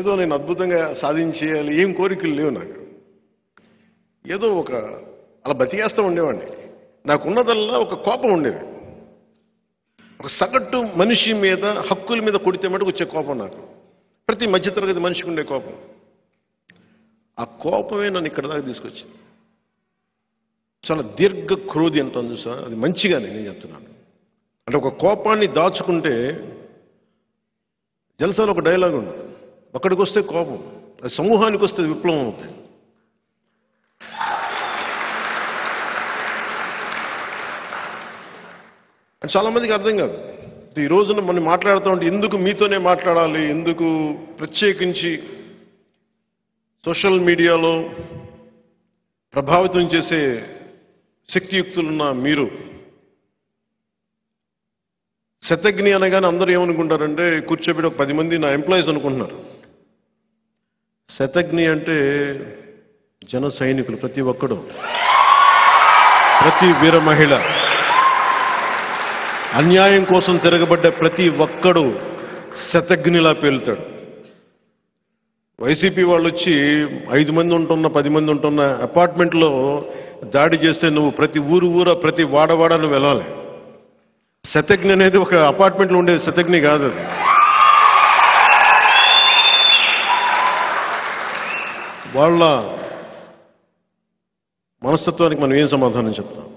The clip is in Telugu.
ఏదో నేను అద్భుతంగా సాధించేయాలి ఏం కోరికలు లేవు నాకు. ఏదో అలా బతికేస్తూ ఉండేవాడిని. నాకున్నదల్లా ఒక కోపం ఉండేది. ఒక సగటు మనిషి మీద, హక్కుల మీద కొడితే మటుకు వచ్చే కోపం నాకు. ప్రతి మధ్యతరగతి మనిషికి ఉండే కోపం. ఆ కోపమే నన్ను ఇక్కడ దాకా తీసుకొచ్చింది. చాలా దీర్ఘ క్రోధి అంటాను చూసా, అది మంచిగానే నేను చెప్తున్నాను. అంటే ఒక కోపాన్ని దాచుకుంటే, జలసాలో ఒక డైలాగ్ ఉంది, ఒక్కడికి వస్తే కోపం, అది సమూహానికి వస్తే విప్లవం అవుతాయి. అని చాలా మందికి అర్థం కాదు. ఈ రోజున మనం మాట్లాడుతూ ఉంటే ఎందుకు మీతోనే మాట్లాడాలి, ఎందుకు ప్రత్యేకించి సోషల్ మీడియాలో ప్రభావితం చేసే శక్తియుక్తులున్న మీరు శతజ్ఞి అనగానే అందరూ ఏమనుకుంటారంటే కూర్చోబెట్టి ఒక 10 మంది నా ఎంప్లాయీస్ అనుకుంటున్నారు. శతజ్ఞి అంటే జన సైనికులు, ప్రతి ఒక్కడు, ప్రతి వీర మహిళ, అన్యాయం కోసం తిరగబడ్డ ప్రతి ఒక్కడు శతజ్ఞిలా పేలుతాడు. వైసీపీ వాళ్ళు వచ్చి 5 మంది ఉంటున్న 10 మంది ఉంటున్న అపార్ట్మెంట్లో దాడి చేస్తే నువ్వు ప్రతి ఊరు ప్రతి వాడవాడ నువ్వు వెళ్ళాలి. శతజ్ఞి అనేది ఒక అపార్ట్మెంట్లో ఉండే శతజ్ఞి కాదు. అది వాళ్ళ మనస్తత్వానికి మనం ఏం సమాధానం చెప్తాం?